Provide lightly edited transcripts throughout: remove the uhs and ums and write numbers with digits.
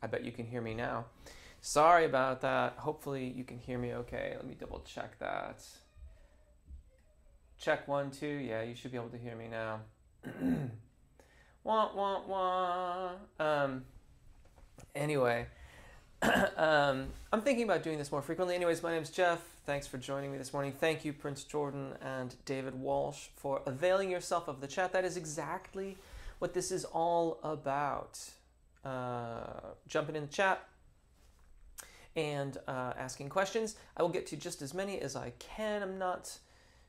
I bet you can hear me now. Sorry about that. Hopefully you can hear me okay. Let me double check that. Check 1, 2. Yeah, you should be able to hear me now. Wah, wah, wah. Anyway, I'm thinking about doing this more frequently. Anyways, my name's Jeff. Thanks for joining me this morning. Thank you, Prince Jordan and David Walsh, for availing yourself of the chat. That is exactly what this is all about. Jumping in the chat and asking questions. I will get to just as many as I can. I'm not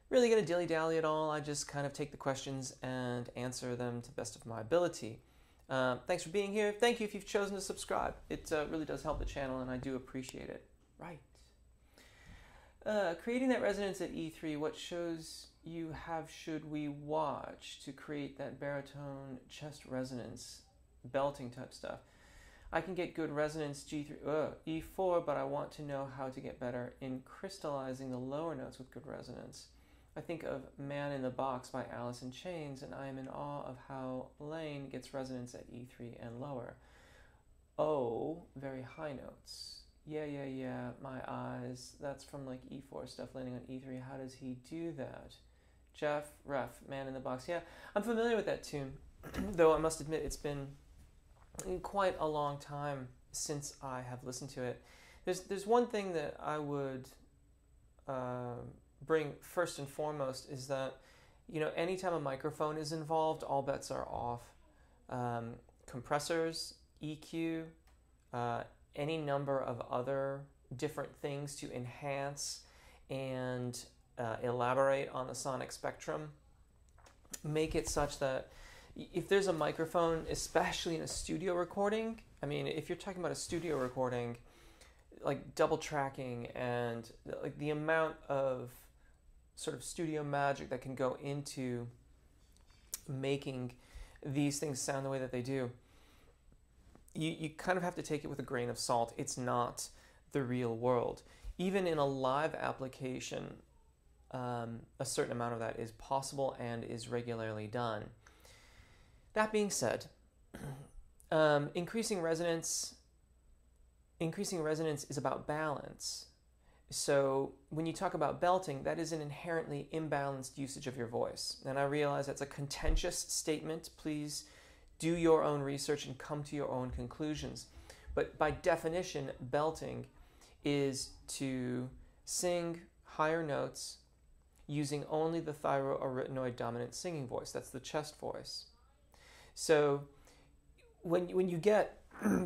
really going to dilly-dally at all. I just kind of take the questions and answer them to the best of my ability. Thanks for being here. Thank you if you've chosen to subscribe. It really does help the channel, and I do appreciate it. Right. Creating that resonance at E3, what shows you have should we watch to create that baritone chest resonance, belting type stuff? I can get good resonance E4, but I want to know how to get better in crystallizing the lower notes with good resonance. I think of Man in the Box by Alice in Chains, and I am in awe of how Lane gets resonance at E3 and lower. Oh, very high notes. Yeah, my eyes. That's from like E4 stuff landing on E3. How does he do that? Jeff, Ref, Man in the Box. Yeah, I'm familiar with that tune, though I must admit it's been quite a long time since I have listened to it. There's one thing that I would bring first and foremost is that, you know, anytime a microphone is involved, all bets are off. Compressors, EQ, any number of other different things to enhance and elaborate on the sonic spectrum make it such that if there's a microphone, especially in a studio recording, I mean, if you're talking about a studio recording, like double tracking and like the amount of sort of studio magic that can go into making these things sound the way that they do, you kind of have to take it with a grain of salt. It's not the real world. Even in a live application, a certain amount of that is possible and is regularly done. That being said, increasing resonance is about balance. So when you talk about belting, that is an inherently imbalanced usage of your voice. And I realize that's a contentious statement. Please do your own research and come to your own conclusions. But by definition, belting is to sing higher notes using only the thyroarytenoid dominant singing voice. That's the chest voice. So when you get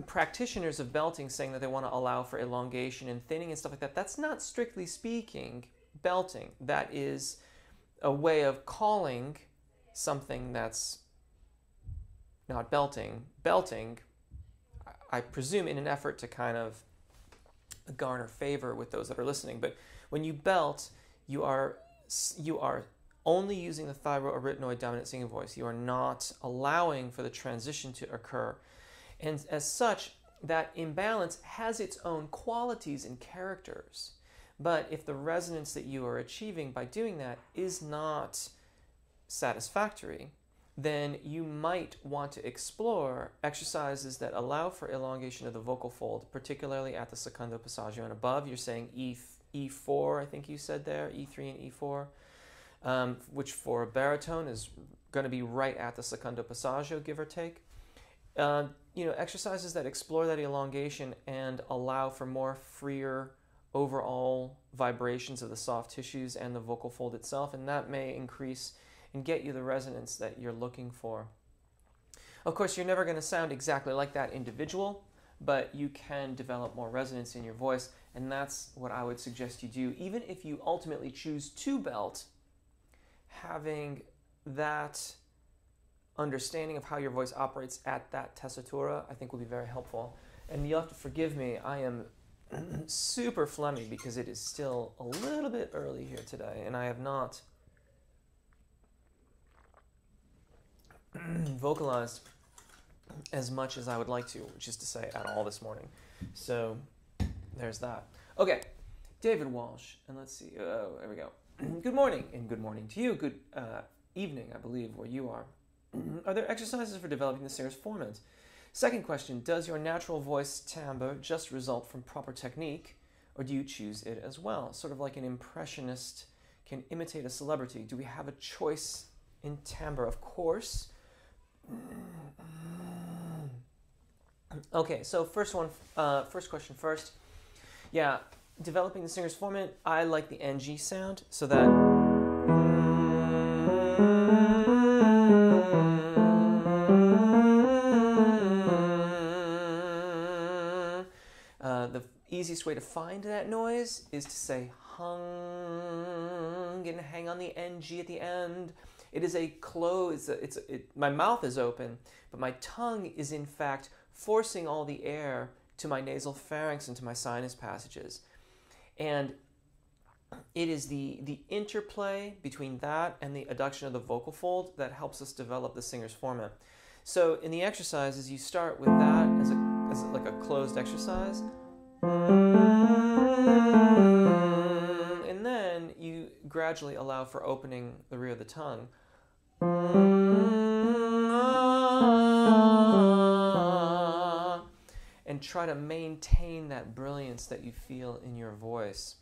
practitioners of belting saying that they want to allow for elongation and thinning and stuff like that, that's not strictly speaking belting. That is a way of calling something that's not belting. Belting, I presume, in an effort to kind of garner favor with those that are listening. But when you belt, you are only using the thyroarytenoid dominant singing voice. You are not allowing for the transition to occur. And as such, that imbalance has its own qualities and characters. But if the resonance that you are achieving by doing that is not satisfactory, then you might want to explore exercises that allow for elongation of the vocal fold, particularly at the secondo passaggio and above. You're saying E4, I think you said there, E3 and E4, which for a baritone is going to be right at the secondo passaggio, give or take. You know, exercises that explore that elongation and allow for more freer overall vibrations of the soft tissues and the vocal fold itself, and that may increase and get you the resonance that you're looking for. Of course, you're never going to sound exactly like that individual, but you can develop more resonance in your voice, and that's what I would suggest you do. Even if you ultimately choose to belt, having that understanding of how your voice operates at that tessitura, I think will be very helpful. And you'll have to forgive me, I am super phlegmy because it is still a little bit early here today, and I have not vocalized as much as I would like to, which is to say at all this morning. So there's that. Okay, David Walsh, and let's see, there we go. Good morning, and good morning to you. Good evening, I believe, where you are. Are there exercises for developing the singer's formant? Second question, does your natural voice timbre just result from proper technique, or do you choose it as well? Sort of like an impressionist can imitate a celebrity. Do we have a choice in timbre? Of course. Okay, so first question first. Yeah, developing the singer's formant, I like the NG sound, so that the easiest way to find that noise is to say hung and hang on the NG at the end. It is a close, my mouth is open, but my tongue is in fact forcing all the air to my nasal pharynx and to my sinus passages. And it is the interplay between that and the adduction of the vocal fold that helps us develop the singer's formant. So in the exercises, you start with that as like a closed exercise. And then you gradually allow for opening the rear of the tongue. And try to maintain that brilliance that you feel in your voice.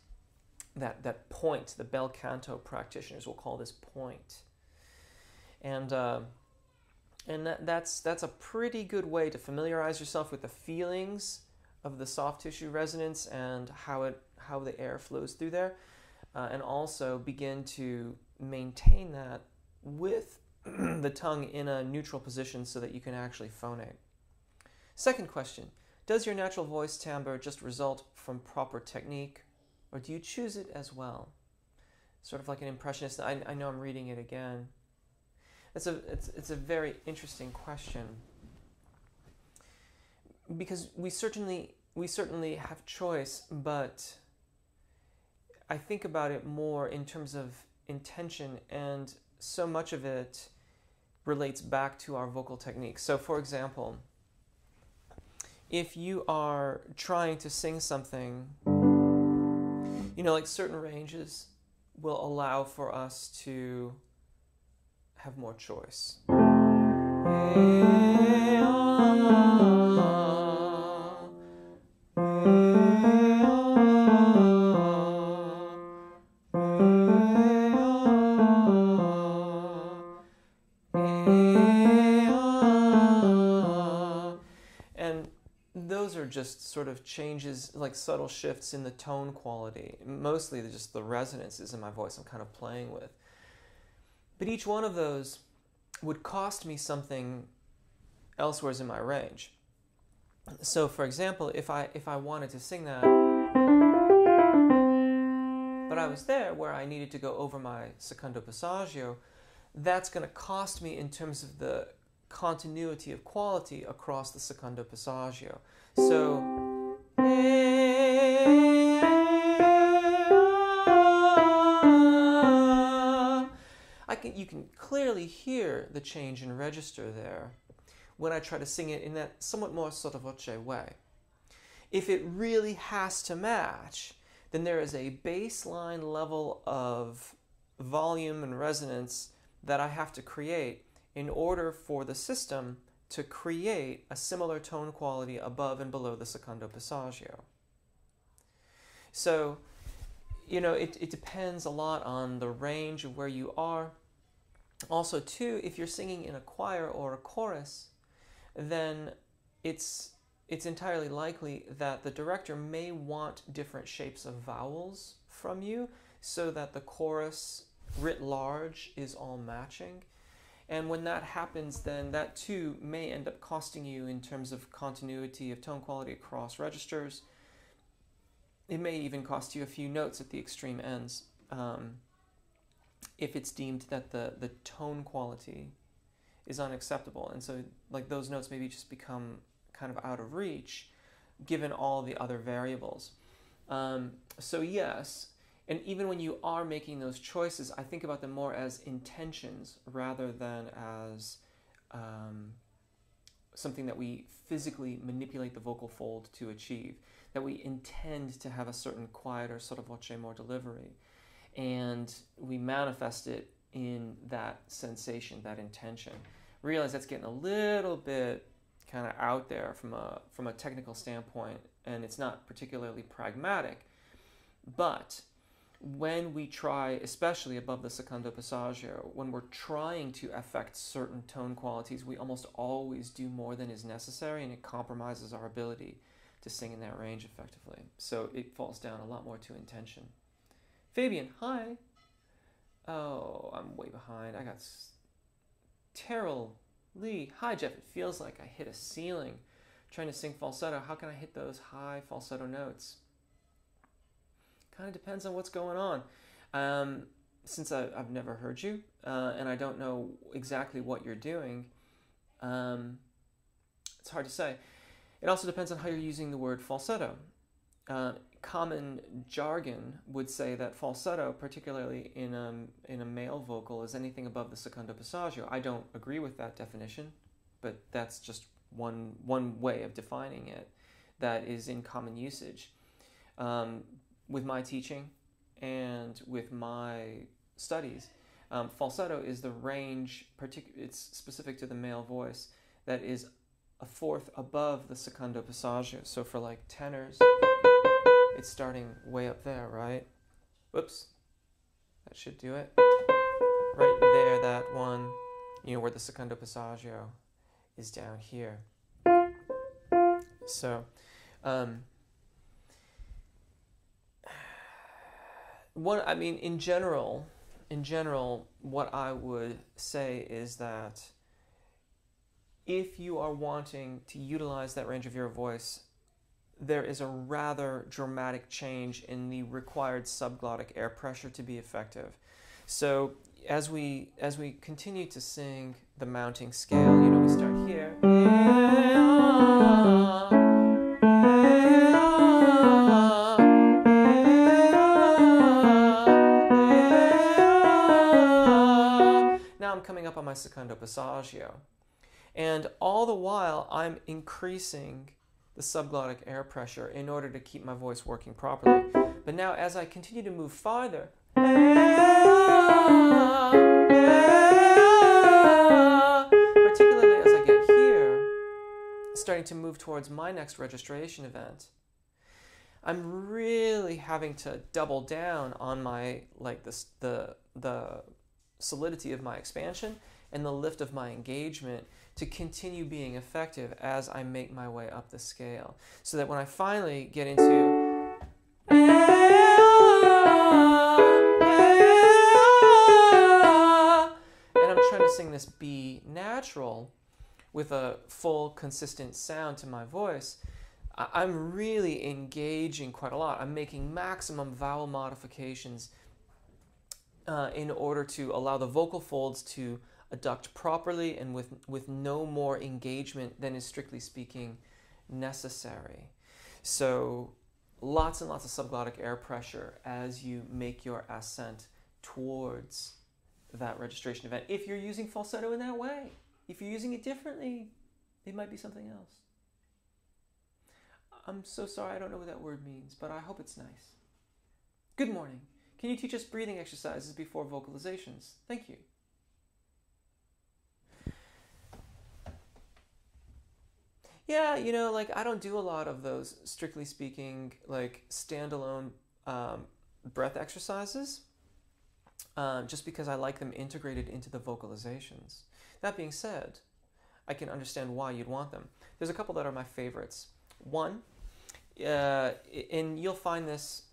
That point, the bel canto practitioners will call this point. And that's a pretty good way to familiarize yourself with the feelings of the soft tissue resonance and how the air flows through there, and also begin to maintain that with the tongue in a neutral position so that you can actually phonate. Second question, does your natural voice timbre just result from proper technique, or do you choose it as well? Sort of like an impressionist. I know I'm reading it again. It's a very interesting question, because we certainly have choice, but I think about it more in terms of intention, and so much of it relates back to our vocal technique. So for example, if you are trying to sing something, like certain ranges will allow for us to have more choice. Just sort of changes, like subtle shifts in the tone quality. Mostly just the resonances in my voice I'm kind of playing with. But each one of those would cost me something elsewhere in my range. So for example, if I wanted to sing that, but I was there where I needed to go over my secondo passagio, that's going to cost me in terms of the continuity of quality across the secondo passagio. So you can clearly hear the change in register there when I try to sing it in that somewhat more sottovoce way. If it really has to match, then there is a baseline level of volume and resonance that I have to create in order for the system to create a similar tone quality above and below the secondo passagio. So, it depends a lot on the range of where you are. Also, too, if you're singing in a choir or a chorus, then it's entirely likely that the director may want different shapes of vowels from you so that the chorus writ large is all matching. And when that happens, then that too may end up costing you in terms of continuity of tone quality across registers. It may even cost you a few notes at the extreme ends if it's deemed that the tone quality is unacceptable. And so like those notes maybe just become kind of out of reach given all the other variables. So yes, and even when you are making those choices, I think about them more as intentions rather than as something that we physically manipulate the vocal fold to achieve, that we intend to have a certain quieter sotto voce more delivery, and we manifest it in that sensation, that intention. Realize that's getting a little bit kind of out there from a technical standpoint, and it's not particularly pragmatic. But when we try, especially above the secondo passaggio, when we're trying to affect certain tone qualities, we almost always do more than is necessary, and it compromises our ability to sing in that range effectively. So it falls down a lot more to intention. Fabian, hi. Oh, I'm way behind. I got Terrell Lee. Hi, Jeff. It feels like I hit a ceiling trying to sing falsetto. How can I hit those high falsetto notes? Kind of depends on what's going on. Since I've never heard you, and I don't know exactly what you're doing, it's hard to say. It also depends on how you're using the word falsetto. Common jargon would say that falsetto, particularly in a male vocal, is anything above the secondo passaggio. I don't agree with that definition, but that's just one way of defining it that is in common usage. With my teaching and with my studies, falsetto is the range, it's specific to the male voice, that is a fourth above the secondo passaggio. So for like tenors, it's starting way up there, right? Whoops, that should do it. Right there, that one, you know, where the secondo passaggio is down here. So, in general, what I would say is that if you are wanting to utilize that range of your voice, there is a rather dramatic change in the required subglottic air pressure to be effective. So as we continue to sing the mounting scale, you know, we start here. Now I'm coming up on my secondo passaggio. And all the while, I'm increasing the subglottic air pressure in order to keep my voice working properly. But now, as I continue to move farther, particularly as I get here, starting to move towards my next registration event, I'm really having to double down on my, like, the solidity of my expansion and the lift of my engagement to continue being effective as I make my way up the scale. So that when I finally get into and I'm trying to sing this B natural with a full consistent sound to my voice, I'm really engaging quite a lot. I'm making maximum vowel modifications in order to allow the vocal folds to adduct properly and with no more engagement than is strictly speaking necessary. So lots and lots of subglottic air pressure as you make your ascent towards that registration event. If you're using falsetto in that way, if you're using it differently, it might be something else. I'm so sorry, I don't know what that word means, but I hope it's nice. Good morning. Can you teach us breathing exercises before vocalizations? Thank you. Yeah, you know, like, I don't do a lot of those, strictly speaking, like, standalone breath exercises, just because I like them integrated into the vocalizations. That being said, I can understand why you'd want them. There's a couple that are my favorites. One, and you'll find this,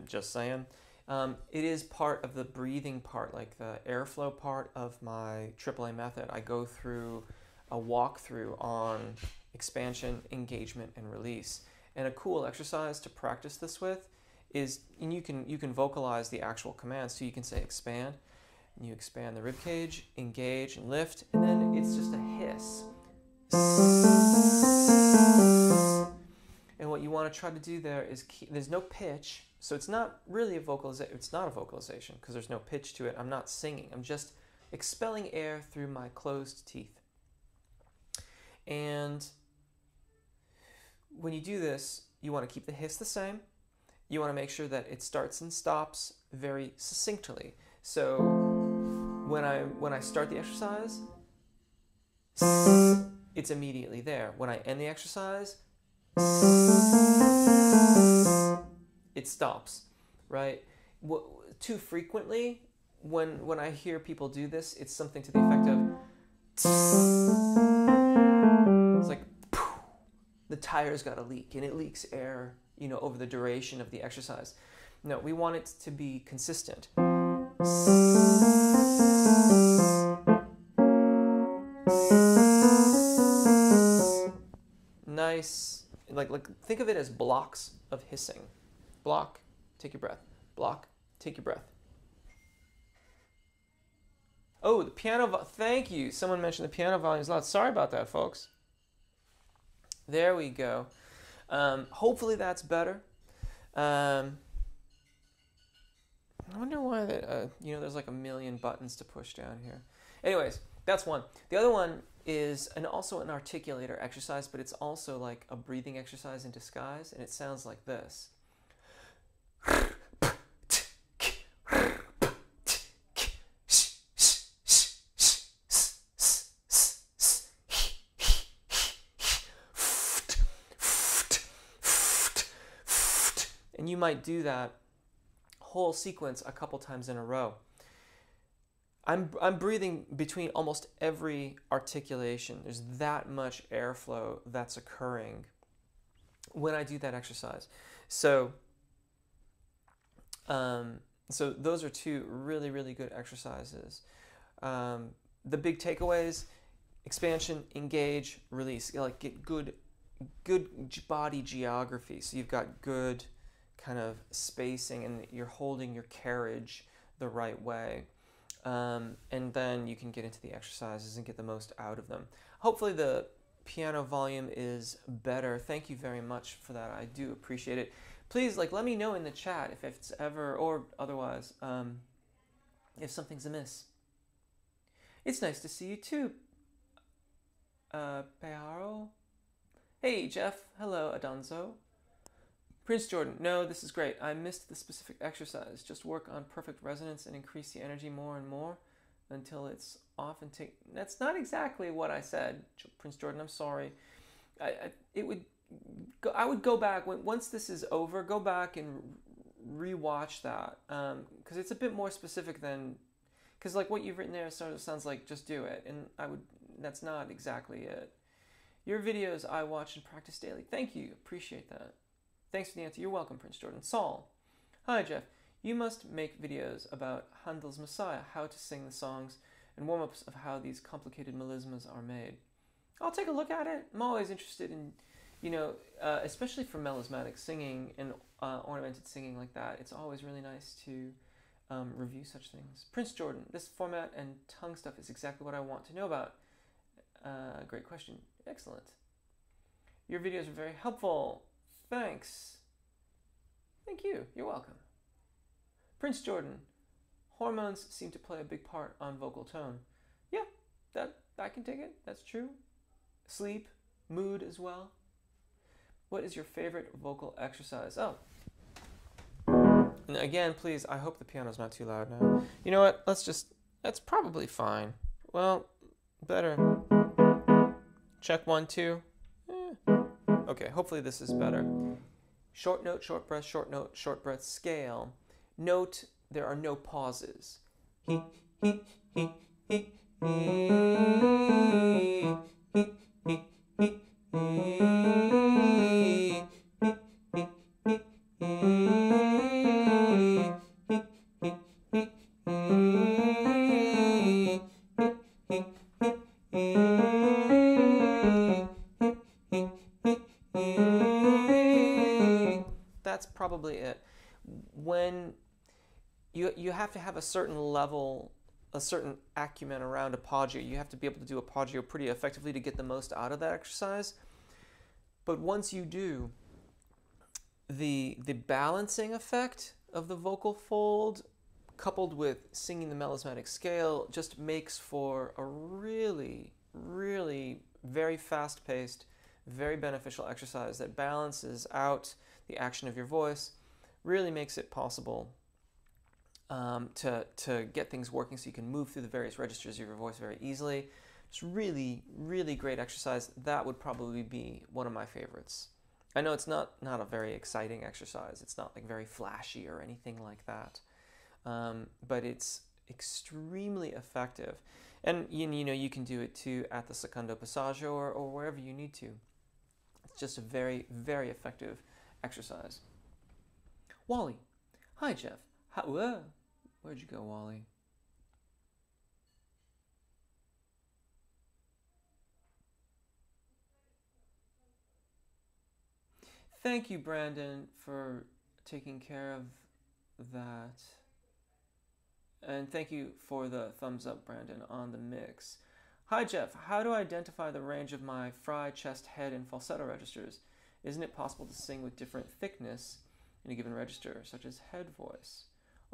just saying, it is part of the breathing part, like the airflow part of my AAA method. I go through a walkthrough on expansion, engagement, and release. And a cool exercise to practice this with is, and you can vocalize the actual commands. So you can say expand, and you expand the rib cage, engage, and lift, and then it's just a hiss. And what you want to try to do there is there's no pitch, so it's not really a vocalization. It's not a vocalization because there's no pitch to it. I'm not singing. I'm just expelling air through my closed teeth. And when you do this, you want to keep the hiss the same. You want to make sure that it starts and stops very succinctly. So when I start the exercise, it's immediately there. When I end the exercise, it stops, right? Too frequently, when I hear people do this, it's something to the effect of, it's like, the tire's got a leak, and it leaks air, you know, over the duration of the exercise. No, we want it to be consistent. Nice, like think of it as blocks of hissing. Block, take your breath. Block, take your breath. Oh, the piano, thank you. Someone mentioned the piano volume is loud. Sorry about that, folks. There we go. Hopefully that's better. I wonder why that, you know, there's like a million buttons to push down here. Anyways, that's one. The other one is also an articulator exercise, but it's also like a breathing exercise in disguise, and it sounds like this. And you might do that whole sequence a couple times in a row. I'm breathing between almost every articulation. There's that much airflow that's occurring when I do that exercise. So those are two really, really good exercises. The big takeaways: expansion, engage, release. Like get good body geography. So you've got good kind of spacing, and you're holding your carriage the right way. And then you can get into the exercises and get the most out of them. Hopefully the piano volume is better. Thank you very much for that. I do appreciate it. Please, let me know in the chat if it's ever, or otherwise, if something's amiss. It's nice to see you too, Pearo. Hey, Jeff. Hello, Adonzo. Prince Jordan, no, this is great. I missed the specific exercise. Just work on perfect resonance and increase the energy more and more until it's off and take. That's not exactly what I said, Prince Jordan. I'm sorry. I would go back once this is over. Go back and rewatch that because it's a bit more specific than because what you've written there sort of sounds like just do it, and that's not exactly it. Your videos I watch and practice daily. Thank you. Appreciate that. Thanks for the answer. You're welcome, Prince Jordan. Saul. Hi, Jeff. You must make videos about Handel's Messiah, how to sing the songs, and warm-ups of how these complicated melismas are made. I'll take a look at it. I'm always interested in, especially for melismatic singing and ornamented singing like that. It's always really nice to review such things. Prince Jordan, this format and tongue stuff is exactly what I want to know about. Great question. Excellent. Your videos are very helpful. Thanks. Thank you. You're welcome. Prince Jordan, hormones seem to play a big part on vocal tone. Yeah, I can take it. That's true. Sleep, mood as well. What is your favorite vocal exercise? Oh. And again, please, I hope the piano's not too loud now. You know what? That's probably fine. Well, better. Check 1, 2. Okay, hopefully this is better. Short note, short breath, short note, short breath scale. Note there are no pauses. He, he, he, he, That's probably it. When you have to have a certain level, a certain acumen around Passagio. You have to be able to do Passagio pretty effectively to get the most out of that exercise. But once you do, the balancing effect of the vocal fold coupled with singing the melismatic scale just makes for a really, really very fast-paced, very beneficial exercise that balances out the action of your voice, really makes it possible to get things working so you can move through the various registers of your voice very easily. It's really, really great exercise. That would probably be one of my favorites. I know it's not a very exciting exercise. It's not like very flashy or anything like that, but it's extremely effective. And you know, you can do it too at the secondo passagio or wherever you need to. It's just a very, very effective exercise. Wally. Hi, Jeff. Where'd you go, Wally? Thank you, Brandon, for taking care of that. And thank you for the thumbs up, Brandon, on the mix. Hi, Jeff. How do I identify the range of my fry, chest, head, and falsetto registers? Isn't it possible to sing with different thickness in a given register, such as head voice?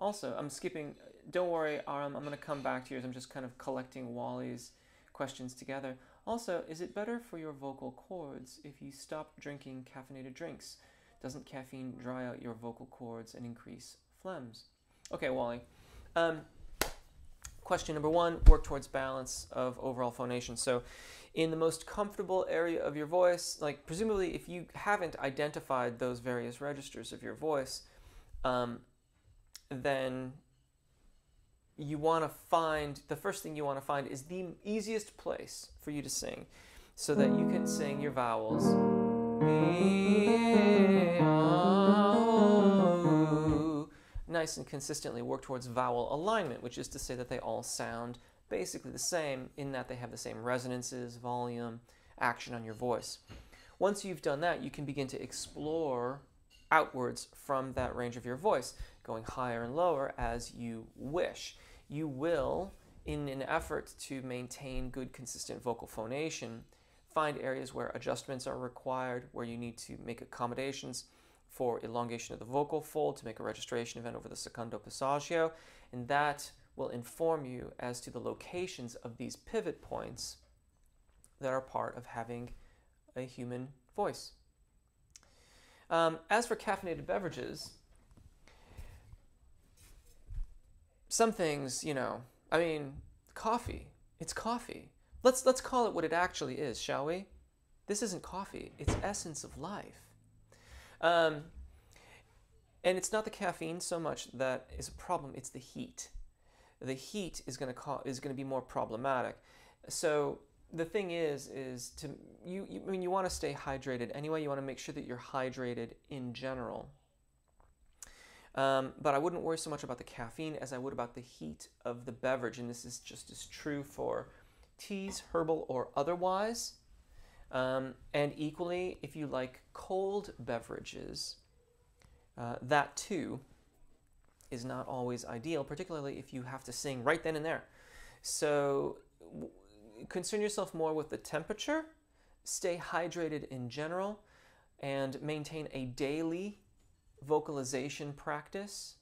Also, I'm skipping. Don't worry, Aram. I'm going to come back to yours. I'm just kind of collecting Wally's questions together. Also, is it better for your vocal cords if you stop drinking caffeinated drinks? Doesn't caffeine dry out your vocal cords and increase phlegms? Okay, Wally. Question number one, work towards balance of overall phonation. So in the most comfortable area of your voice, like presumably if you haven't identified those various registers of your voice, then you want to find, the first thing you want to find is the easiest place for you to sing so that you can sing your vowels nice and consistently. Work towards vowel alignment, which is to say that they all sound basically the same in that they have the same resonances, volume, action on your voice. Once you've done that, you can begin to explore outwards from that range of your voice, going higher and lower as you wish. You will, in an effort to maintain good consistent vocal phonation, find areas where adjustments are required, where you need to make accommodations for elongation of the vocal fold to make a registration event over the secondo passagio, and that will inform you as to the locations of these pivot points that are part of having a human voice. As for caffeinated beverages, some things, you know, I mean, coffee, it's coffee. Let's call it what it actually is, shall we? This isn't coffee, it's essence of life. And it's not the caffeine so much that is a problem, it's the heat. The heat is going to be more problematic. So the thing is to I mean, you want to stay hydrated anyway. You want to make sure that you're hydrated in general. But I wouldn't worry so much about the caffeine as I would about the heat of the beverage, and this is just as true for teas, herbal or otherwise. And equally, if you like cold beverages, that too is not always ideal, particularly if you have to sing right then and there. So concern yourself more with the temperature, stay hydrated in general, and maintain a daily vocalization practice.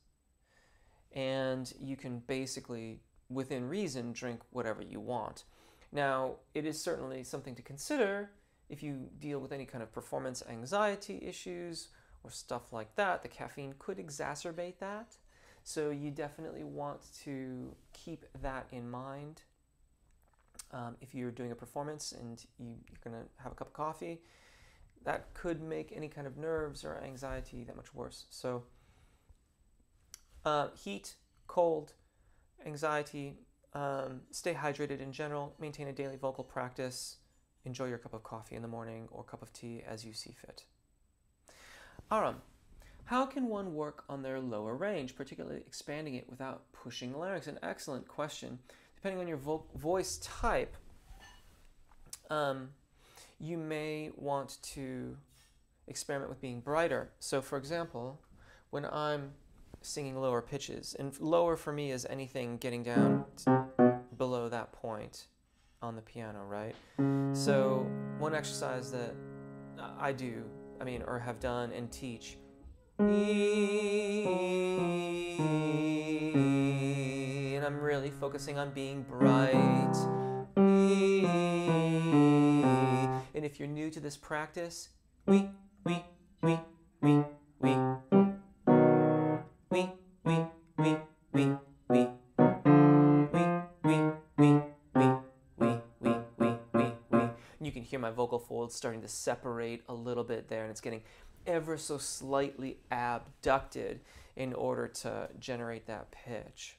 And you can basically, within reason, drink whatever you want. Now, it is certainly something to consider if you deal with any kind of performance anxiety issues or stuff like that. The caffeine could exacerbate that. So you definitely want to keep that in mind. If you're doing a performance and you're going to have a cup of coffee, that could make any kind of nerves or anxiety that much worse. So heat, cold, anxiety, stay hydrated in general, maintain a daily vocal practice, enjoy your cup of coffee in the morning or cup of tea as you see fit. Aram, how can one work on their lower range, particularly expanding it without pushing the larynx? An excellent question. Depending on your voice type, you may want to experiment with being brighter. So for example, when I'm singing lower pitches, and lower for me is anything getting down below that point on the piano, right? So one exercise that I do, or have done and teach, and I'm really focusing on being bright. And if you're new to this practice, we. folds starting to separate a little bit there, and it's getting ever so slightly abducted in order to generate that pitch.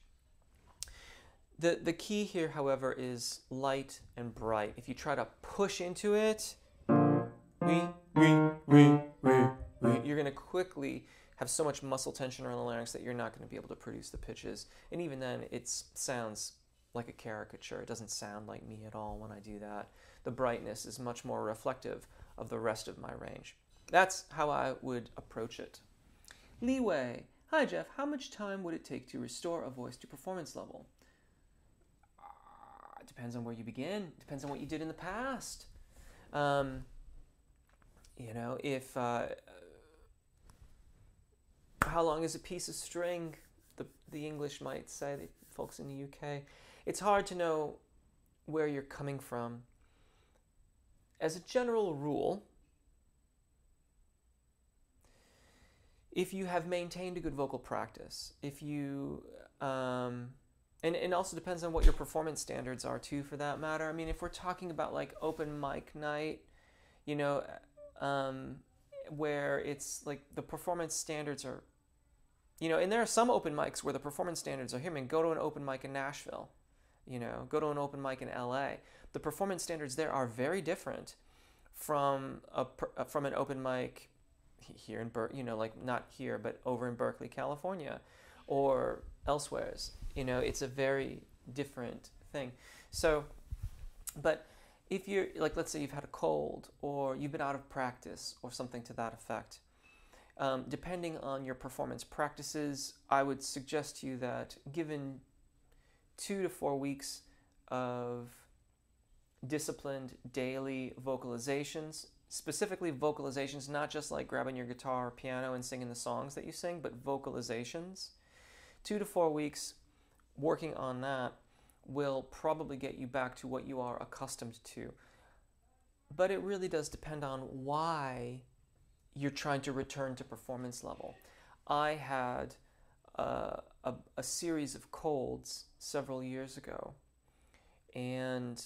The key here, however, is light and bright. If you try to push into it, you're going to quickly have so much muscle tension around the larynx that you're not going to be able to produce the pitches. And even then, it sounds like a caricature. It doesn't sound like me at all when I do that. The brightness is much more reflective of the rest of my range. That's how I would approach it. Leeway. Hi, Jeff. How much time would it take to restore a voice to performance level? It depends on where you begin. It depends on what you did in the past. You know, if how long is a piece of string? The English might say, the folks in the UK. It's hard to know where you're coming from. As a general rule, if you have maintained a good vocal practice, if you, and it also depends on what your performance standards are too, for that matter. I mean, if we're talking about like open mic night, you know, where it's like the performance standards are, you know, and there are some open mics where the performance standards are here. I mean, go to an open mic in Nashville, you know, go to an open mic in LA. The performance standards there are very different from an open mic here in you know, like not here, but over in Berkeley, California, or elsewheres. You know, it's a very different thing. So, but if you're, like, let's say you've had a cold, or you've been out of practice, or something to that effect, depending on your performance practices, I would suggest to you that given 2 to 4 weeks of disciplined daily vocalizations, specifically vocalizations, not just like grabbing your guitar or piano and singing the songs that you sing, but vocalizations, 2 to 4 weeks working on that will probably get you back to what you are accustomed to. But it really does depend on why you're trying to return to performance level. I had a series of colds several years ago, and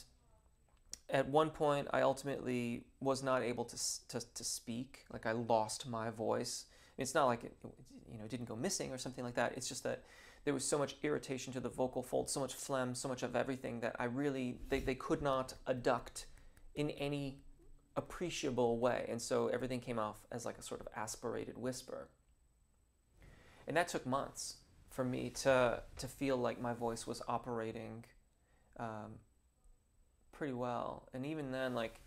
at one point I ultimately was not able to speak. Like, I lost my voice. It's not like it, you know, didn't go missing or something like that. It's just that there was so much irritation to the vocal folds, so much phlegm, so much of everything, that I really, they could not adduct in any appreciable way. And so everything came off as like a sort of aspirated whisper. And that took months for me to feel like my voice was operating pretty well. And even then, like,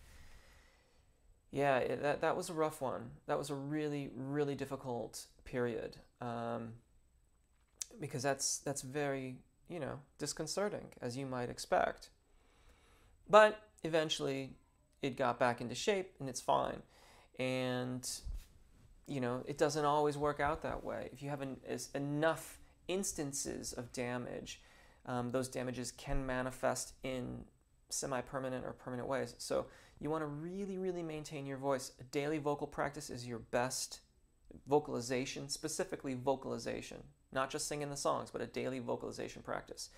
yeah, that was a rough one. That was a really, really difficult period. Because that's very, you know, disconcerting, as you might expect. But eventually it got back into shape, and it's fine. And, you know, it doesn't always work out that way. If you have enough instances of damage, those damages can manifest in semi-permanent or permanent ways. So you want to really, really maintain your voice. A daily vocal practice is your best vocalization, specifically vocalization. Not just singing the songs, but a daily vocalization practice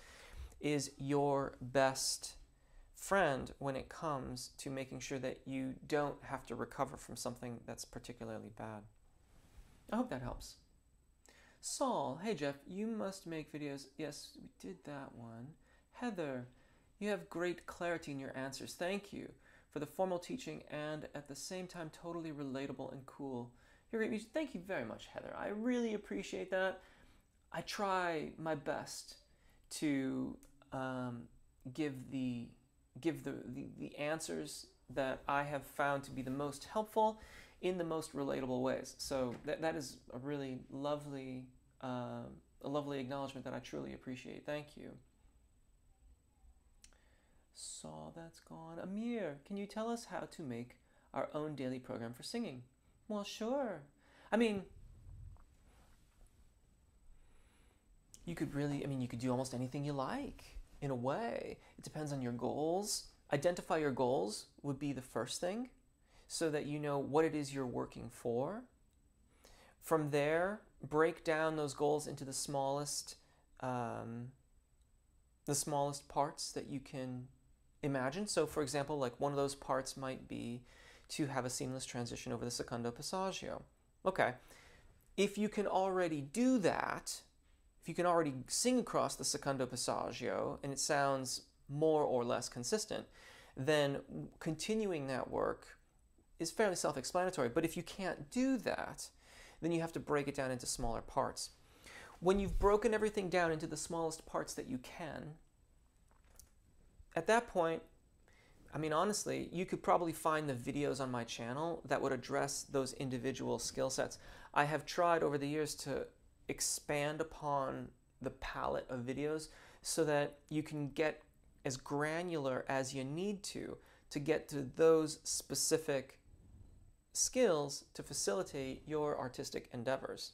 is your best friend when it comes to making sure that you don't have to recover from something that's particularly bad. I hope that helps. Saul, hey Jeff, you must make videos. Yes, we did that one. Heather, you have great clarity in your answers. Thank you for the formal teaching and at the same time totally relatable and cool. You're great music. Thank you very much, Heather. I really appreciate that. I try my best to give the answers that I have found to be the most helpful in the most relatable ways. So that is a really lovely acknowledgement that I truly appreciate. Thank you. So that's gone. Amir, can you tell us how to make our own daily program for singing? Well, sure. I mean, you could do almost anything you like, in a way. It depends on your goals. Identify your goals would be the first thing, so that you know what it is you're working for. From there, break down those goals into the smallest parts that you can imagine. So, for example, like one of those parts might be to have a seamless transition over the secondo passagio. Okay, if you can already do that, if you can already sing across the secondo passagio and it sounds more or less consistent, then continuing that work is fairly self-explanatory. But if you can't do that, then you have to break it down into smaller parts. When you've broken everything down into the smallest parts that you can, at that point, I mean, honestly, you could probably find the videos on my channel that would address those individual skill sets. I have tried over the years to expand upon the palette of videos so that you can get as granular as you need to get to those specific skills to facilitate your artistic endeavors.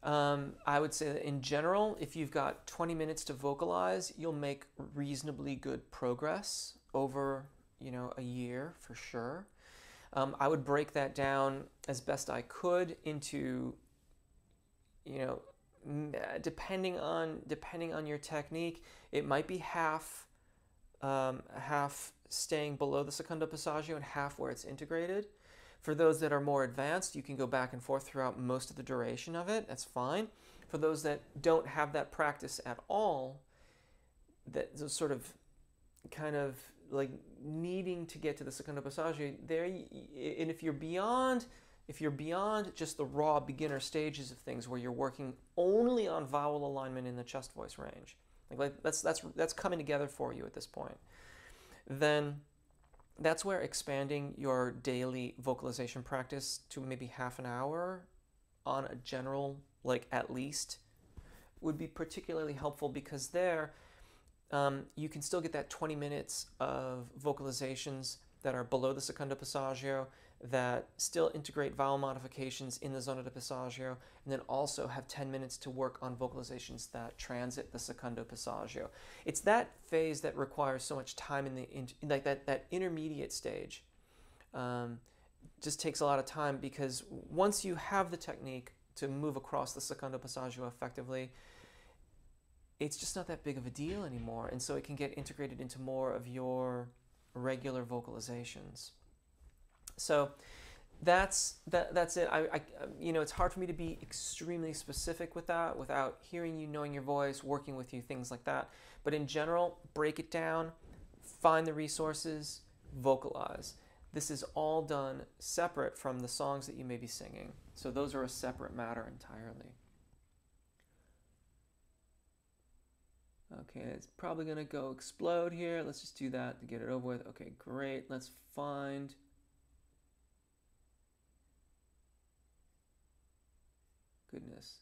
I would say that in general, if you've got 20 minutes to vocalize, you'll make reasonably good progress over, a year for sure. I would break that down as best I could into, depending on your technique, it might be half staying below the secondo passagio and half where it's integrated. For those that are more advanced, you can go back and forth throughout most of the duration of it. That's fine. For those that don't have that practice at all, that sort of kind of like needing to get to the secondo passagio there, and if you're beyond just the raw beginner stages of things where you're working only on vowel alignment in the chest voice range, like that's coming together for you at this point, then that's where expanding your daily vocalization practice to maybe half an hour on a general, like at least, would be particularly helpful, because there you can still get that 20 minutes of vocalizations that are below the secondo passagio, that still integrate vowel modifications in the zona di passaggio, and then also have 10 minutes to work on vocalizations that transit the secondo passagio. It's that phase that requires so much time like that intermediate stage. Just takes a lot of time, because once you have the technique to move across the secondo passagio effectively, it's just not that big of a deal anymore, and so it can get integrated into more of your regular vocalizations. So that's it. It's hard for me to be extremely specific with that without hearing you, knowing your voice, working with you, things like that. But in general, break it down, find the resources, vocalize. This is all done separate from the songs that you may be singing. So those are a separate matter entirely. Okay, it's probably going to go explode here. Let's just do that to get it over with. Okay, great. Let's find... Goodness.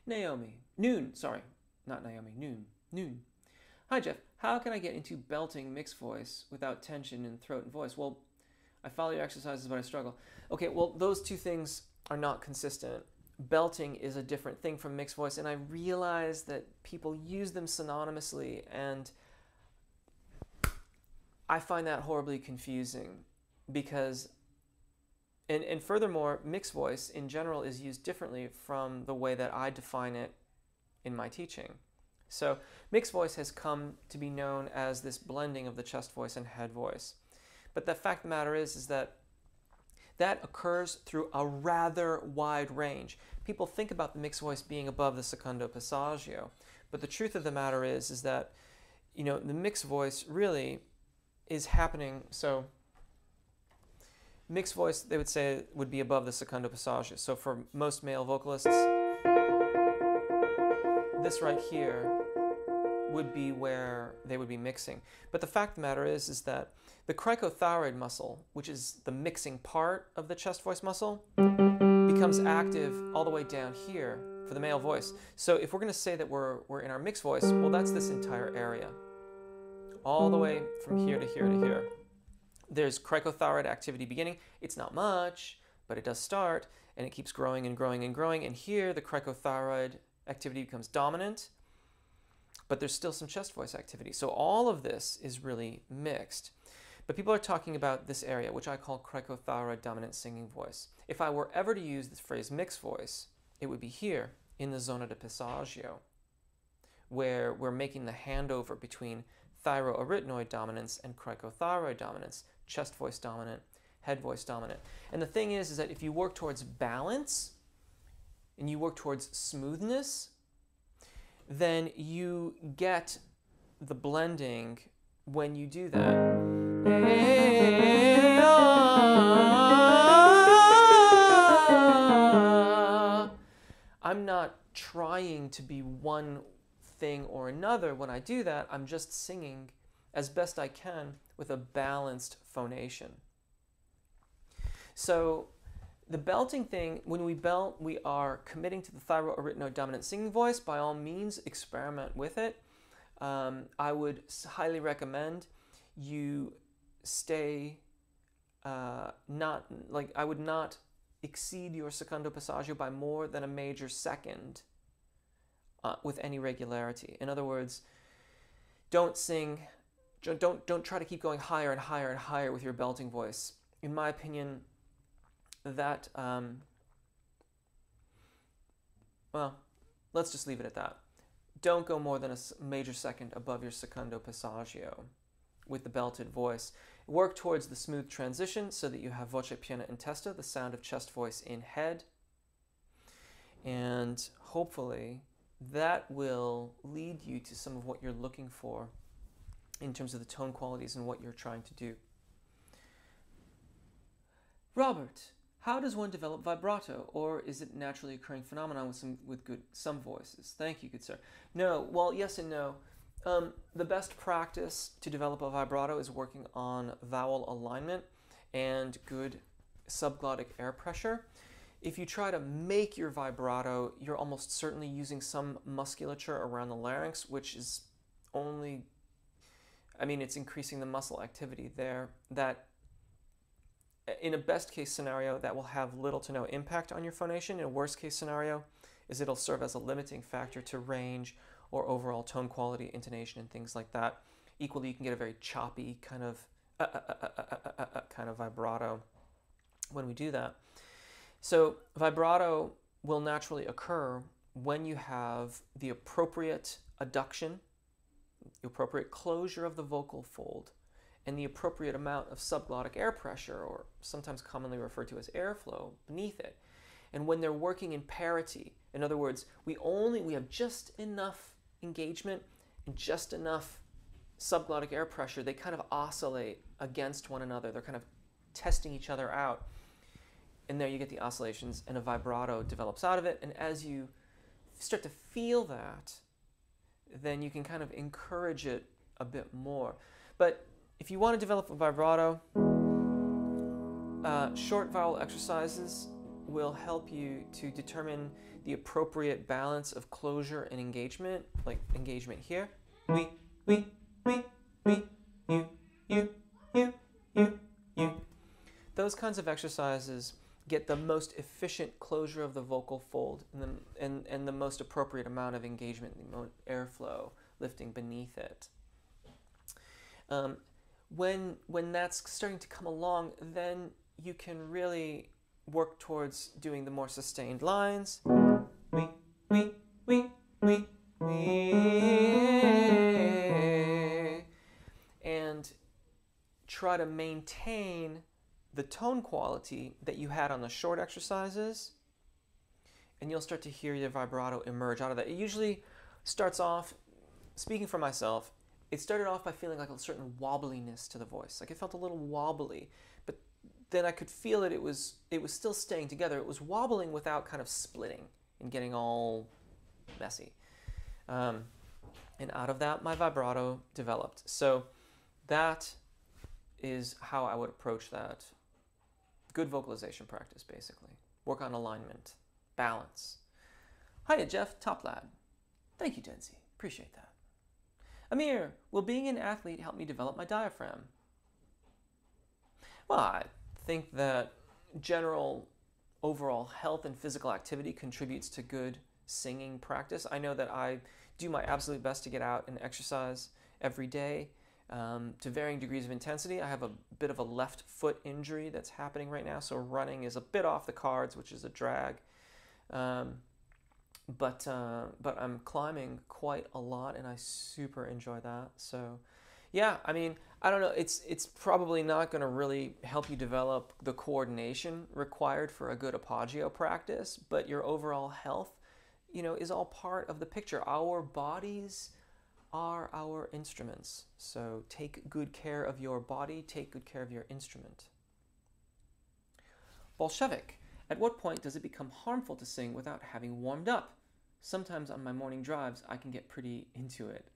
Naomi. Noon. Sorry. Not Naomi. Noon. Noon. Hi, Jeff. How can I get into belting mixed voice without tension in throat and voice? Well, I follow your exercises, but I struggle. Okay, well, those two things are not consistent. Belting is a different thing from mixed voice, and I realize that people use them synonymously, and I find that horribly confusing, because and furthermore, mixed voice in general is used differently from the way that I define it in my teaching. So mixed voice has come to be known as this blending of the chest voice and head voice. But the fact of the matter is that occurs through a rather wide range. People think about the mixed voice being above the secondo passagio, but the truth of the matter is that, the mixed voice really is happening. So mixed voice, they would say, would be above the secondo passagio. So for most male vocalists, this right here would be where they would be mixing. But the fact of the matter is that the cricothyroid muscle, which is the mixing part of the chest voice muscle, becomes active all the way down here for the male voice. So if we're going to say that we're in our mixed voice, well, that's this entire area, all the way from here to here to here. There's cricothyroid activity beginning. It's not much, but it does start, and it keeps growing and growing and growing. And here, the cricothyroid activity becomes dominant, but there's still some chest voice activity. So all of this is really mixed. But people are talking about this area, which I call cricothyroid dominant singing voice. If I were ever to use this phrase mixed voice, it would be here in the zona di passaggio, where we're making the handover between thyroarytenoid dominance and cricothyroid dominance, chest voice dominant, head voice dominant. And the thing is that if you work towards balance and you work towards smoothness, then you get the blending when you do that. I'm not trying to be one thing or another when I do that. I'm just singing as best I can with a balanced phonation. So the belting thing, when we belt, we are committing to the thyroarytenoid dominant singing voice. By all means, experiment with it. I would highly recommend you stay I would not exceed your secondo passaggio by more than a major second with any regularity. In other words, don't try to keep going higher and higher and higher with your belting voice. In my opinion, that, well, let's just leave it at that. Don't go more than a major second above your secondo passaggio with the belted voice. Work towards the smooth transition so that you have voce piena in testa, the sound of chest voice in head. And hopefully that will lead you to some of what you're looking for in terms of the tone qualities and what you're trying to do. Robert, how does one develop vibrato, or is it a naturally occurring phenomenon with some voices? Thank you, good sir. No, well, yes and no. The best practice to develop a vibrato is working on vowel alignment and good subglottic air pressure. If you try to make your vibrato, you're almost certainly using some musculature around the larynx, which is only, I mean, it's increasing the muscle activity there. That, in a best case scenario, that will have little to no impact on your phonation. In a worst case scenario, is it'll serve as a limiting factor to range or overall tone quality, intonation, and things like that. Equally, you can get a very choppy kind of vibrato when we do that. So vibrato will naturally occur when you have the appropriate adduction, the appropriate closure of the vocal fold, and the appropriate amount of subglottic air pressure, or sometimes commonly referred to as airflow, beneath it. And when they're working in parity, in other words, we have just enough engagement and just enough subglottic air pressure, they kind of oscillate against one another. They're kind of testing each other out. And there you get the oscillations, and a vibrato develops out of it. And as you start to feel that, then you can kind of encourage it a bit more. But if you want to develop a vibrato, short vowel exercises will help you to determine the appropriate balance of closure and engagement, like engagement here. We, you, you. Those kinds of exercises get the most efficient closure of the vocal fold and the most appropriate amount of engagement, the airflow lifting beneath it. When that's starting to come along, then you can really work towards doing the more sustained lines. And try to maintain the tone quality that you had on the short exercises, and you'll start to hear your vibrato emerge out of that. It usually starts off, speaking for myself, it started off by feeling like a certain wobbliness to the voice. Like it felt a little wobbly, but then I could feel that it was still staying together. It was wobbling without kind of splitting and getting all messy. And out of that, my vibrato developed. So that is how I would approach that. Good vocalization practice, basically. Work on alignment, balance. Hiya, Jeff, top lad. Thank you, Denzi. Appreciate that. Amir, will being an athlete help me develop my diaphragm? Well, I think that general overall health and physical activity contributes to good singing practice. I know that I do my absolute best to get out and exercise every day to varying degrees of intensity. I have a bit of a left foot injury that's happening right now, so running is a bit off the cards, which is a drag. But I'm climbing quite a lot, and I super enjoy that. So Yeah, I mean, I don't know. It's probably not going to really help you develop the coordination required for a good Passagio practice, but your overall health, is all part of the picture. Our bodies are our instruments. So take good care of your body, take good care of your instrument. Bolshevik. At what point does it become harmful to sing without having warmed up? Sometimes on my morning drives, I can get pretty into it.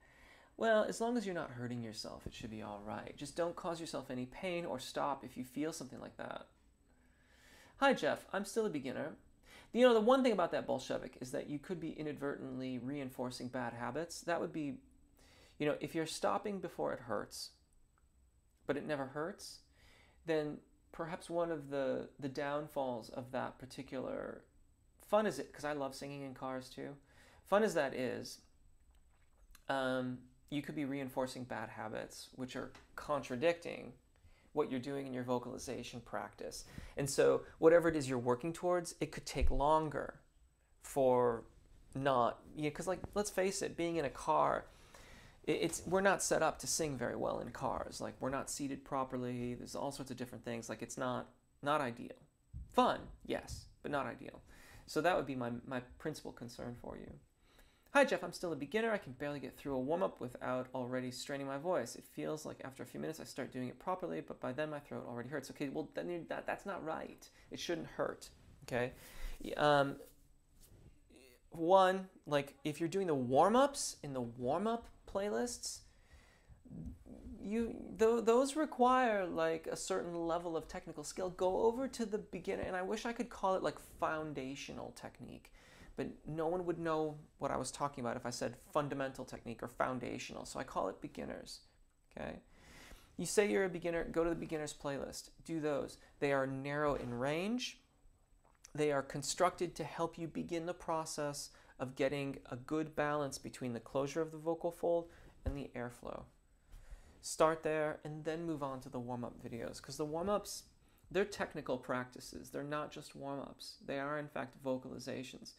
Well, as long as you're not hurting yourself, it should be all right. Just don't cause yourself any pain or stop if you feel something like that. Hi, Jeff. I'm still a beginner. The one thing about that Bolshevik is that you could be inadvertently reinforcing bad habits. That would be, if you're stopping before it hurts, but it never hurts, then perhaps one of the downfalls of that particular, fun as it, because I love singing in cars too, fun as that is, you could be reinforcing bad habits, which are contradicting what you're doing in your vocalization practice. And so whatever it is you're working towards, it could take longer for not, because let's face it, being in a car, we're not set up to sing very well in cars. Like, we're not seated properly. There's all sorts of different things. Like, it's not ideal. Fun, yes, but not ideal. So that would be my principal concern for you. Hi, Jeff. I'm still a beginner. I can barely get through a warm-up without already straining my voice. It feels like after a few minutes I start doing it properly, but by then my throat already hurts. Okay, well, then that's not right. It shouldn't hurt, okay? One, like, if you're doing the warm-ups in the warm-up playlists, those require like a certain level of technical skill. Go over to the beginner, and I wish I could call it like foundational technique, but no one would know what I was talking about if I said fundamental technique or foundational, so I call it beginners, okay? You say you're a beginner, go to the beginners playlist. Do those. They are narrow in range. They are constructed to help you begin the process of getting a good balance between the closure of the vocal fold and the airflow. Start there and then move on to the warm-up videos, because the warm-ups, they're technical practices. They're not just warm-ups. They are, in fact, vocalizations.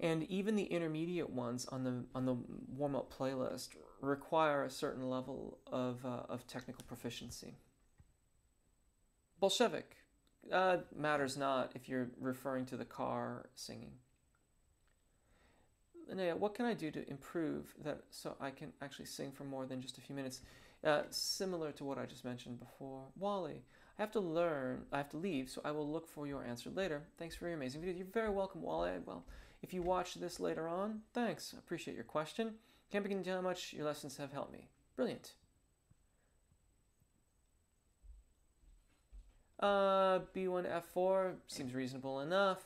And even the intermediate ones on the warm-up playlist require a certain level of technical proficiency. Bolshevik. Matters not if you're referring to the car singing. Anaya, what can I do to improve that so I can actually sing for more than just a few minutes? Similar to what I just mentioned before. Wally, I have to leave, so I will look for your answer later. Thanks for your amazing video. You're very welcome, Wally. Well, if you watch this later on, thanks. I appreciate your question. Can't begin to tell how much your lessons have helped me. Brilliant. B1F4 seems reasonable enough.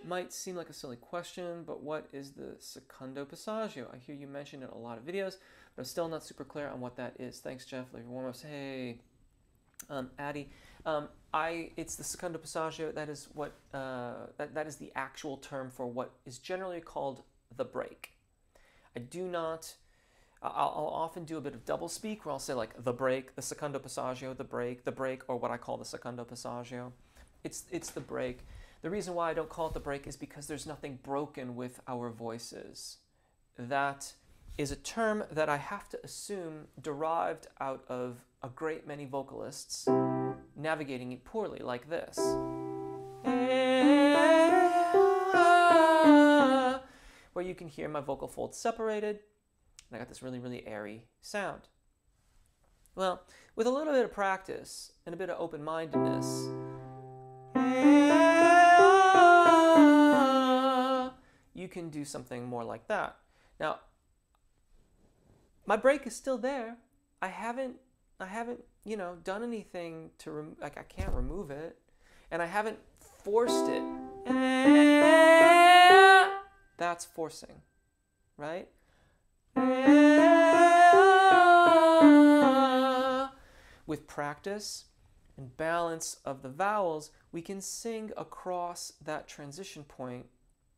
Might seem like a silly question, but what is the secondo passaggio? I hear you mention it in a lot of videos, but I'm still not super clear on what that is. Thanks, Jeff. Leave your warm-ups. Hey, Addie. It's the secondo passaggio. That is what that is the actual term for what is generally called the break. I do not. I'll often do a bit of double speak where I'll say like the break, the secondo passaggio, the break, or what I call the secondo passaggio. It's the break. The reason why I don't call it the break is because there's nothing broken with our voices. That is a term that I have to assume derived out of a great many vocalists navigating it poorly, like this. Where you can hear my vocal folds separated, and I got this really, really airy sound. Well, with a little bit of practice and a bit of open-mindedness, you can do something more like that. Now, my break is still there. I haven't, done anything to I can't remove it, and I haven't forced it. That's forcing, right? With practice and balance of the vowels, we can sing across that transition point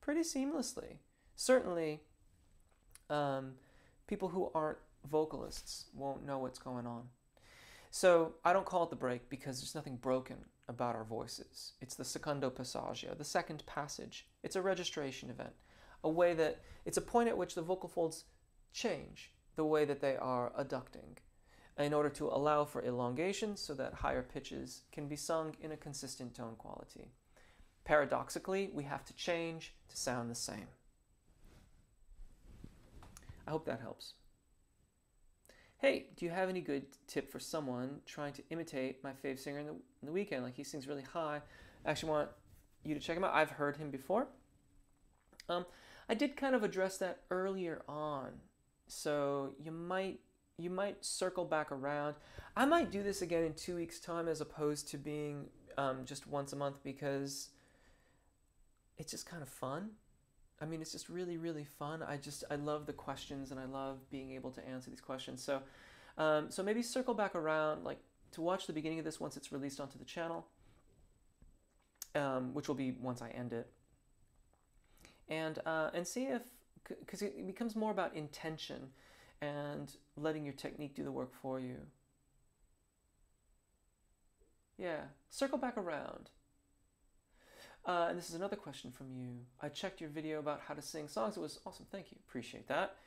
pretty seamlessly. Certainly, people who aren't vocalists won't know what's going on. So I don't call it the break because there's nothing broken about our voices. It's the secondo passaggio, the second passage. It's a registration event, a way that it's a point at which the vocal folds change. the way that they are adducting in order to allow for elongation so that higher pitches can be sung in a consistent tone quality. Paradoxically, we have to change to sound the same. I hope that helps. Hey, do you have any good tip for someone trying to imitate my fave singer in the weekend? Like, he sings really high. I actually want you to check him out. I've heard him before. I did kind of address that earlier on, so you might circle back around. I might do this again in 2 weeks' time as opposed to being just once a month, because it's just kind of fun. I mean, it's just really, really fun. I love the questions, and I love being able to answer these questions. So, so maybe circle back around, like, to watch the beginning of this once it's released onto the channel, which will be once I end it, and see if, because it becomes more about intention and letting your technique do the work for you. Yeah, circle back around. And this is another question from you. I checked your video about how to sing songs. It was awesome. Thank you. Appreciate that.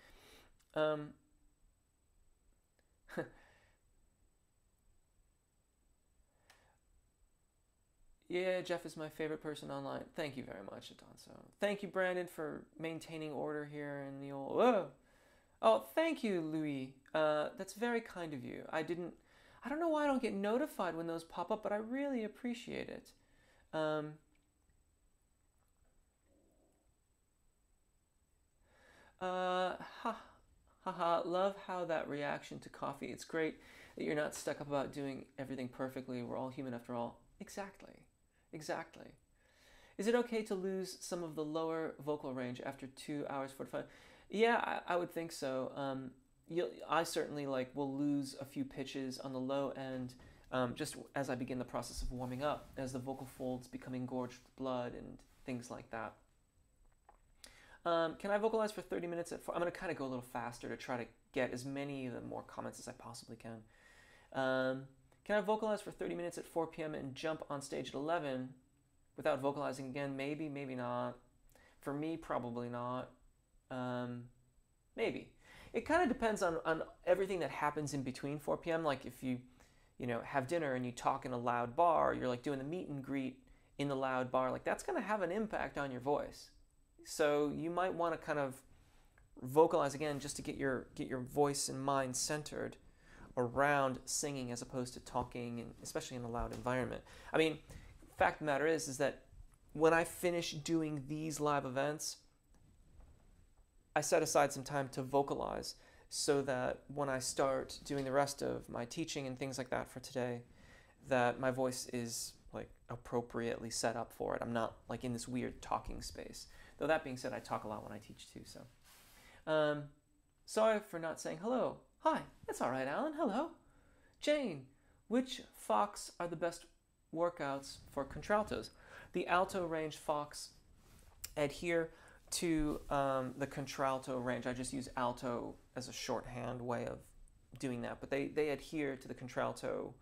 Yeah, Jeff is my favorite person online. Thank you very much, Adonso. Thank you, Brandon, for maintaining order here in the old... Whoa! Oh, thank you, Louis. That's very kind of you. I don't know why I don't get notified when those pop up, but I really appreciate it. Love how that reaction to coffee. It's great that you're not stuck up about doing everything perfectly. We're all human after all. Exactly. Exactly. Is it okay to lose some of the lower vocal range after 2 hours 45? Yeah, I would think so. I certainly will lose a few pitches on the low end just as I begin the process of warming up, as the vocal folds become engorged with blood and things like that. Can I vocalize for 30 minutes at 4? I'm going to kind of go a little faster to try to get as many of the more comments as I possibly can. Can I vocalize for 30 minutes at 4 p.m. and jump on stage at 11 without vocalizing again? Maybe, maybe not. For me, probably not. Maybe. It kind of depends on everything that happens in between 4 p.m. Like if you have dinner and you talk in a loud bar, you're like doing the meet and greet in the loud bar, like that's going to have an impact on your voice. So you might want to kind of vocalize again just to get your voice and mind centered around singing as opposed to talking, and especially in a loud environment. I mean, fact of the matter is that when I finish doing these live events, I set aside some time to vocalize so that when I start doing the rest of my teaching and things like that for today, that my voice is appropriately set up for it. I'm not in this weird talking space. Though that being said, I talk a lot when I teach too, so. Sorry for not saying hello. Hi, that's all right, Alan. Hello. Jane, which Fox are the best workouts for contraltos? The alto range Fox adhere to the contralto range. I just use alto as a shorthand way of doing that, but they adhere to the contralto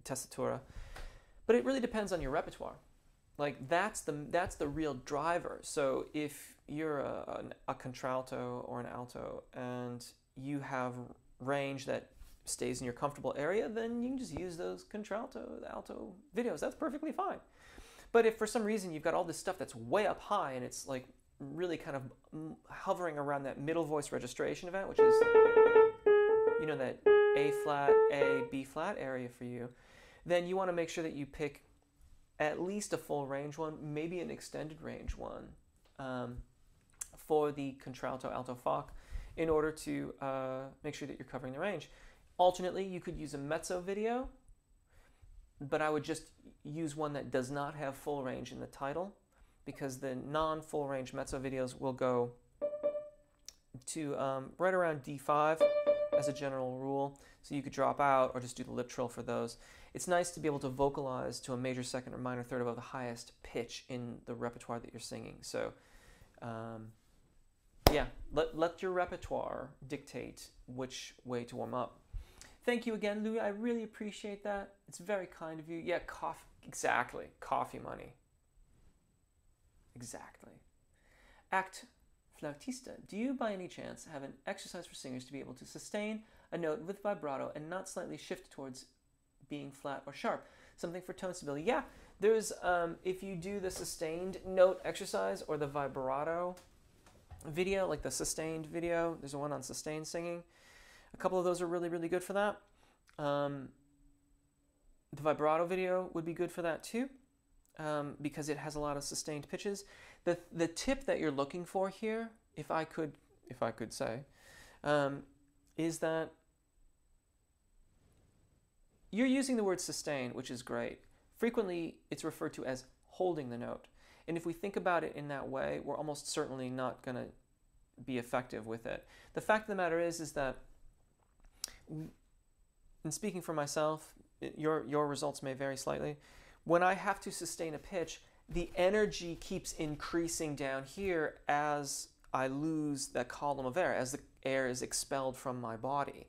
tessitura. But it really depends on your repertoire. That's the real driver. So if you're a contralto or an alto and you have range that stays in your comfortable area, then you can just use those alto videos. That's perfectly fine. But if for some reason you've got all this stuff that's way up high and it's really kind of hovering around that middle voice registration event, which is, that A flat, A, B flat area for you, then you want to make sure that you pick at least a full range one, maybe an extended range one for the contralto alto Fox, in order to make sure that you're covering the range. Alternately, you could use a mezzo video, but I would just use one that does not have full range in the title, because the non-full range mezzo videos will go to right around D5 as a general rule, so you could drop out or just do the lip trill for those. It's nice to be able to vocalize to a major second or minor third above the highest pitch in the repertoire that you're singing. So yeah, let your repertoire dictate which way to warm up. Thank you again, Louis. I really appreciate that. It's very kind of you. Yeah, coffee. Exactly. Coffee money. Exactly. Act flautista, do you by any chance have an exercise for singers to be able to sustain a note with vibrato and not slightly shift towards being flat or sharp? Something for tone stability. Yeah, there's, if you do the sustained note exercise or the vibrato video, like the sustained video, there's one on sustained singing. A couple of those are really, really good for that. The vibrato video would be good for that too, because it has a lot of sustained pitches. The tip that you're looking for here, if I could say, is that you're using the word sustain, which is great. Frequently, it's referred to as holding the note. And if we think about it in that way, we're almost certainly not going to be effective with it. The fact of the matter is that, in speaking for myself, your results may vary slightly. When I have to sustain a pitch, the energy keeps increasing down here as I lose that column of air, as the air is expelled from my body.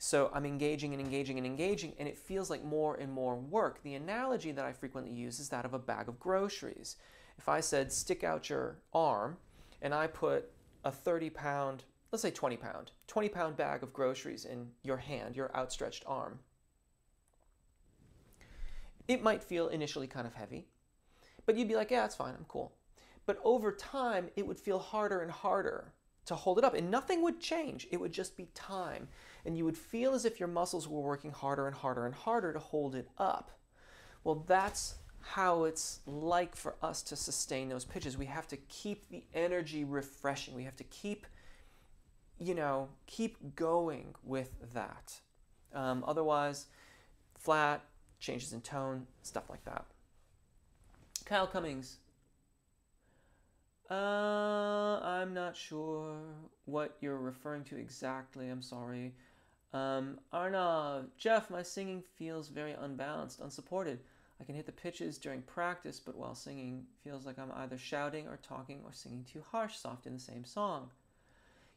So I'm engaging and engaging and engaging, and it feels like more and more work. The analogy that I frequently use is that of a bag of groceries. If I said, stick out your arm, and I put a 30-pound, let's say 20-pound bag of groceries in your hand, your outstretched arm, it might feel initially kind of heavy, but you'd be like, yeah, it's fine, I'm cool. But over time, it would feel harder and harder to hold it up, and nothing would change. It would just be time. And you would feel as if your muscles were working harder and harder and harder to hold it up. Well, that's how it's like for us to sustain those pitches. We have to keep the energy refreshing. We have to keep going with that. Otherwise, flat, changes in tone, stuff like that. Kyle Cummings. I'm not sure what you're referring to exactly. I'm sorry. Arnav, Jeff, my singing feels very unbalanced, unsupported. I can hit the pitches during practice, but while singing, feels like I'm either shouting or talking or singing too harsh, soft in the same song.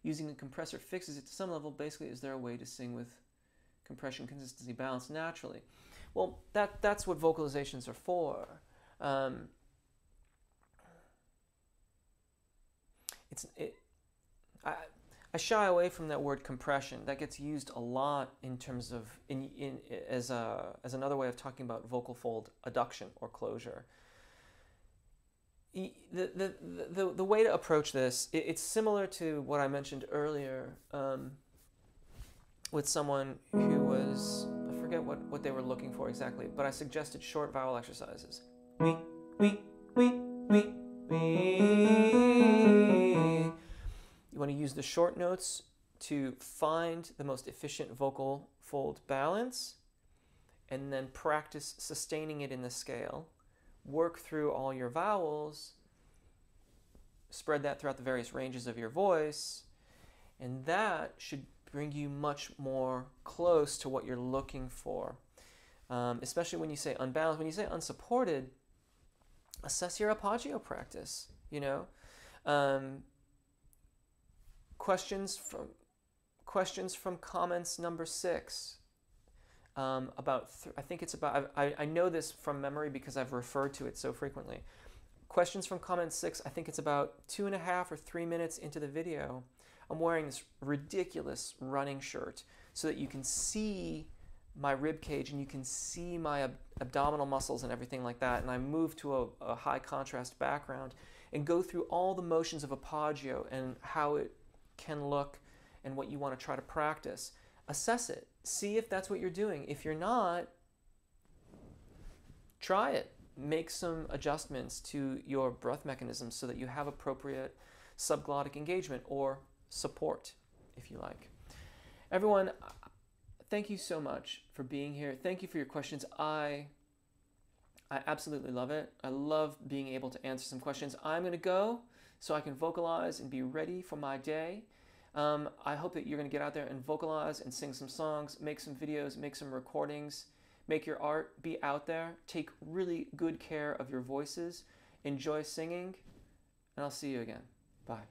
Using the compressor fixes it to some level. Basically, is there a way to sing with compression, consistency, balance naturally? Well, that's what vocalizations are for. I shy away from that word compression. That gets used a lot in terms of as another way of talking about vocal fold adduction or closure. The way to approach this, it's similar to what I mentioned earlier with someone who was, I forget what they were looking for exactly, but I suggested short vowel exercises. We. You want to use the short notes to find the most efficient vocal fold balance, and then practice sustaining it in the scale. Work through all your vowels, spread that throughout the various ranges of your voice, and that should bring you much more close to what you're looking for. Especially when you say unbalanced. When you say unsupported, assess your Passagio practice, Questions from comments number 6. I think it's about, I know this from memory because I've referred to it so frequently. Questions from comment 6, I think it's about 2.5 or 3 minutes into the video. I'm wearing this ridiculous running shirt so that you can see my rib cage and you can see my abdominal muscles and everything like that. And I move to a high contrast background and go through all the motions of a Passagio and how it can look and what you want to try to practice. Assess it. See if that's what you're doing. If you're not, try it. Make some adjustments to your breath mechanisms so that you have appropriate subglottic engagement or support, if you like. Everyone, thank you so much for being here. Thank you for your questions. I absolutely love it. I love being able to answer some questions. I'm going to go so I can vocalize and be ready for my day. I hope that you're going to get out there and vocalize and sing some songs, make some videos, make some recordings, make your art, be out there, take really good care of your voices, enjoy singing, and I'll see you again. Bye.